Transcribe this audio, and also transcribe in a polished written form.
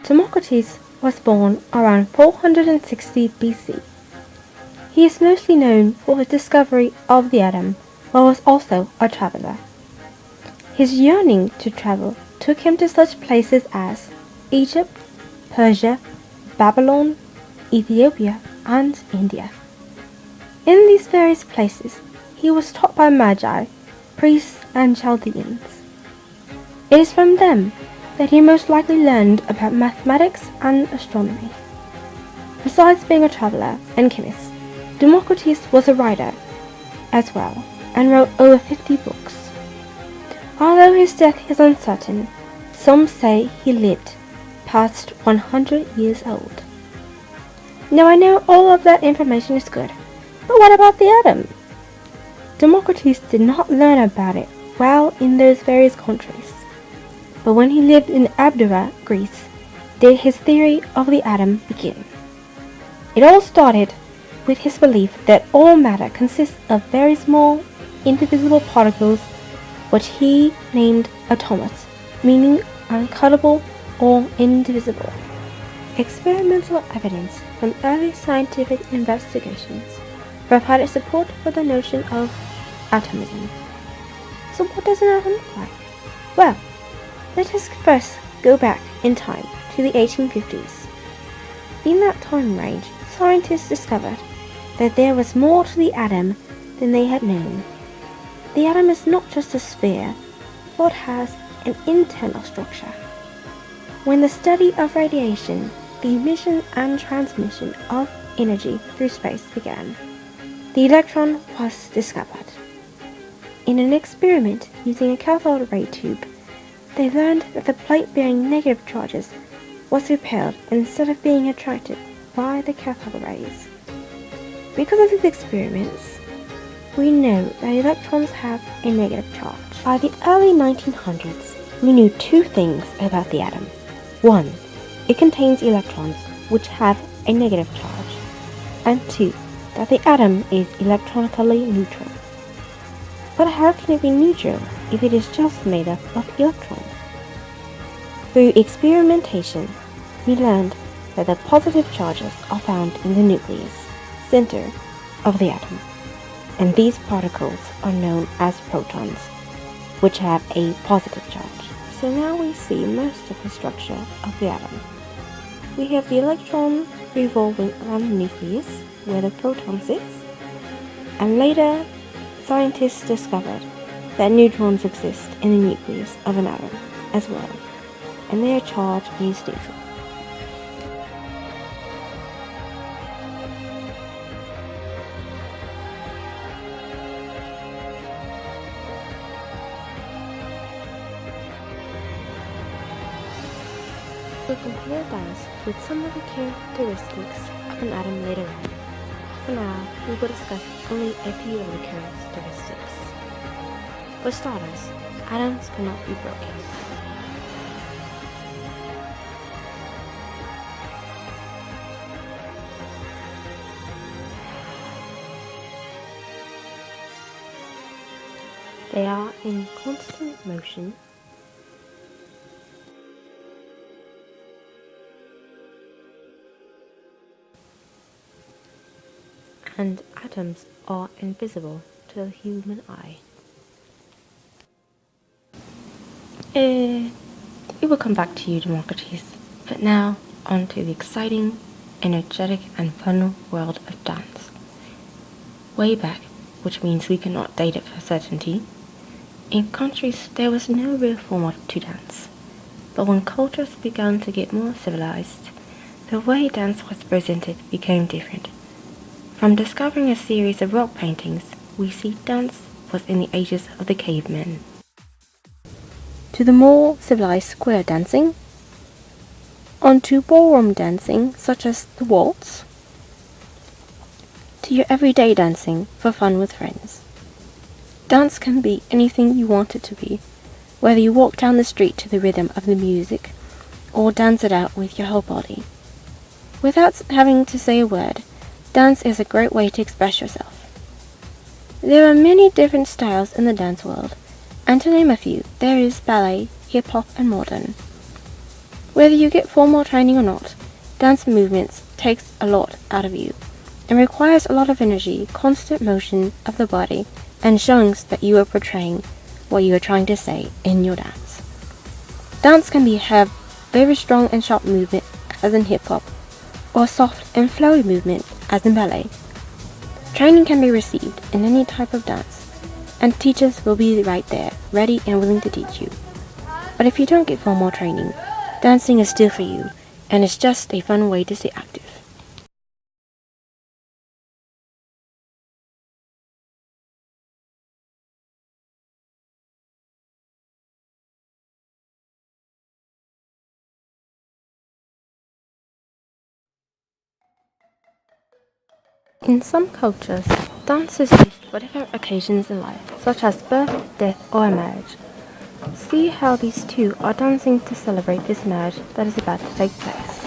Democritus was born around 460 BC. He is mostly known for his discovery of the atom, but was also a traveller. His yearning to travel took him to such places as Egypt, Persia, Babylon, Ethiopia, and India. In these various places, he was taught by magi, priests, and Chaldeans. It is from them that he most likely learned about mathematics and astronomy. Besides being a traveller and chemist, Democritus was a writer as well, and wrote over 50 books. Although his death is uncertain, some say he lived past 100 years old. Now I know all of that information is good, but what about the atom? Democritus did not learn about it while in those various countries, but when he lived in Abdera, Greece, did his theory of the atom begin. It all started with his belief that all matter consists of very small, indivisible particles which he named atoms, meaning uncuttable or indivisible. Experimental evidence from early scientific investigations provided support for the notion of atomism. So what does an atom look like? Well, let us first go back in time to the 1850s. In that time range, scientists discovered that there was more to the atom than they had known. The atom is not just a sphere, but has an internal structure. When the study of radiation, the emission and transmission of energy through space began, the electron was discovered. In an experiment using a cathode ray tube, they learned that the plate bearing negative charges was repelled instead of being attracted by the cathode rays. Because of these experiments, we know that electrons have a negative charge. By the early 1900s, we knew two things about the atom. One, it contains electrons which have a negative charge, and two, that the atom is electronically neutral. But how can it be neutral if it is just made up of electrons? Through experimentation, we learned that the positive charges are found in the nucleus, center of the atom, and these particles are known as protons, which have a positive charge. So now we see most of the structure of the atom. We have the electron revolving around the nucleus where the proton sits, and later scientists discovered that neutrons exist in the nucleus of an atom as well, and their charge is neutral. We compare dance with some of the characteristics of an atom later on. For now, we will discuss only a few of the characteristics. For starters, atoms cannot be broken. They are in constant motion, and atoms are invisible to the human eye. We will come back to you, Democritus, but now on to the exciting, energetic, and fun world of dance. Way back, which means we cannot date it for certainty, in countries there was no real form to dance, but when cultures began to get more civilized, the way dance was presented became different. From discovering a series of rock paintings, we see dance was in the ages of the cavemen, to the more civilized square dancing, onto ballroom dancing such as the waltz, to your everyday dancing for fun with friends. Dance can be anything you want it to be, whether you walk down the street to the rhythm of the music or dance it out with your whole body. Without having to say a word, dance is a great way to express yourself. There are many different styles in the dance world, and to name a few, there is ballet, hip-hop, and modern. Whether you get formal training or not, dance movements takes a lot out of you and requires a lot of energy, constant motion of the body, and showing that you are portraying what you are trying to say in your dance. Dance can have very strong and sharp movement as in hip hop, or soft and flowy movement as in ballet. Training can be received in any type of dance, and teachers will be right there, ready and willing to teach you. But if you don't get formal training, dancing is still for you, and it's just a fun way to stay active. In some cultures, dance is used for different occasions in life, such as birth, death, or a marriage. See how these two are dancing to celebrate this marriage that is about to take place.